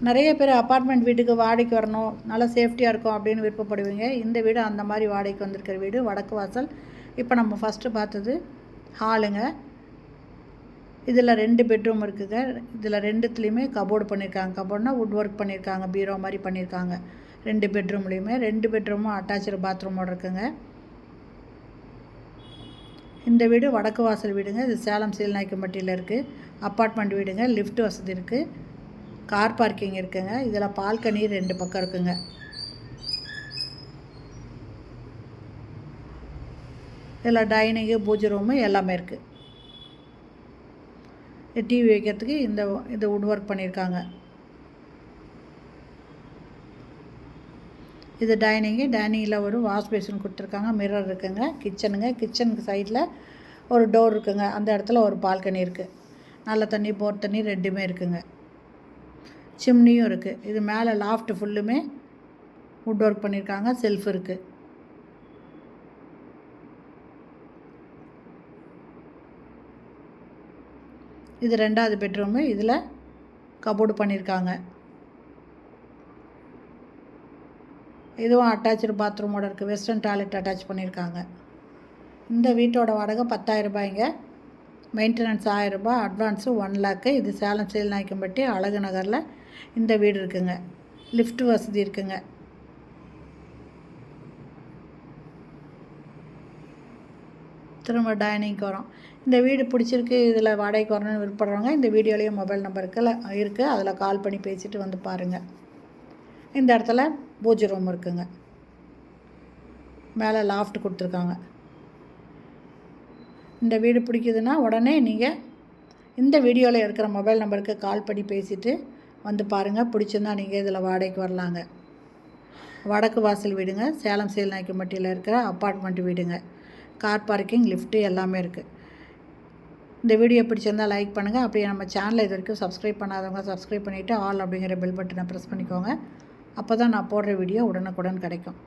நிறைய பேர் அப்பார்ட்மெண்ட் வீட்டுக்கு வாடகைக்கு வரணும், நல்லா சேஃப்டியாக இருக்கும் அப்படின்னு விருப்பப்படுவீங்க. இந்த வீடு அந்த மாதிரி வாடகைக்கு வந்திருக்கிற வீடு. வடக்கு வாசல். இப்போ நம்ம ஃபஸ்ட்டு பார்த்தது ஹாலுங்க. இதில் 2 பெட்ரூம் இருக்குதுங்க. இதில் 2த்துலேயுமே கபோர்டு பண்ணியிருக்காங்க. கபோர்ட்னா வுட் ஒர்க் பண்ணியிருக்காங்க, பீரோ மாதிரி பண்ணியிருக்காங்க. 2 பெட்ரூம்லேயுமே 2 பெட்ரூமும் அட்டாச்சு பாத்ரூமோடு இருக்குங்க. இந்த வீடு வடக்கு வாசல் வீடுங்க. இது சேலம் சீலநாயக்கம்பட்டியில் இருக்குது. அப்பார்ட்மெண்ட் வீடுங்க. லிஃப்ட் வசதி இருக்குது. கார் பார்க்கிங் இருக்குங்க. இதில் பால்கனி 2 பக்கம் இருக்குங்க. இதில் டைனிங்கு, பூஜை ரூமு எல்லாமே இருக்குது. டிவி வைக்கிறதுக்கு இந்த வுட் ஒர்க் பண்ணியிருக்காங்க. இது டைனிங்கில் ஒரு வாஷ் பேசின் கொடுத்துருக்காங்க. மிரர் இருக்குங்க. கிச்சனுக்கு சைடில் ஒரு டோர் இருக்குங்க. அந்த இடத்துல ஒரு பால்கனி இருக்குது. நல்ல தண்ணி, போர் தண்ணி 2மே இருக்குங்க. சிம்னியும் இருக்குது. இது மேலே லாஃப்ட் ஃபுல்லுமே வுட் ஒர்க் பண்ணியிருக்காங்க. செல்ஃப் இருக்குது. இது 2வது பெட்ரூமு. இதில் கபோர்டு பண்ணியிருக்காங்க. இதுவும் அட்டாச்சு பாத்ரூமோடு இருக்குது. வெஸ்டர்ன் டாய்லெட் அட்டாச் பண்ணியிருக்காங்க. இந்த வீட்டோட வாடகை 10,000 ரூபாய்ங்க. மெயின்டெனன்ஸ் 1000 ரூபாய். அட்வான்ஸு 1 லேக்கு. இது சேலம் சீலநாயக்கம்பட்டி அழகு நகரில் இந்த வீடு இருக்குங்க. லிஃப்ட் வசதி இருக்குங்க. திரும்ப டைனிங்க்கு வரோம். இந்த வீடு பிடிச்சிருக்கு, இதில் வாடகைக்கு வரணும்னு விருப்பப்படுறவங்க இந்த வீடியோலேயே மொபைல் நம்பர் இருக்குது. அதில் கால் பண்ணி பேசிட்டு வந்து பாருங்கள். இந்த இடத்துல பூஜை ரூம் இருக்குங்க. மேலே லாஃப்ட் கொடுத்துருக்காங்க. இந்த வீடு பிடிக்குதுன்னா உடனே நீங்கள் இந்த வீடியோவில் இருக்கிற மொபைல் நம்பருக்கு கால் பண்ணி பேசிவிட்டு வந்து பாருங்கள். பிடிச்சிருந்தா நீங்கள் இதில் வாடகைக்கு வரலாங்க. வடக்கு வாசல் வீடுங்க. சேலம் சீலநாயக்கம்பட்டியில் இருக்கிற அப்பார்ட்மெண்ட் வீடுங்க. கார் பார்க்கிங், லிஃப்ட்டு எல்லாமே இருக்குது. இந்த வீடியோ பிடிச்சிருந்தால் லைக் பண்ணுங்கள். அப்படியே நம்ம சேனலை இது வரைக்கும் சப்ஸ்கிரைப் பண்ணாதவங்க சப்ஸ்கிரைப் பண்ணிவிட்டு ஆல் அப்படிங்கிற பெல் பட்டனை ப்ரெஸ் பண்ணிக்கோங்க. அப்போ தான் நான் போடுற வீடியோ உடனுக்குடன் கிடைக்கும்.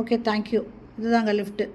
Okay, thank you. இதுதாங்க லிஃப்ட்டு.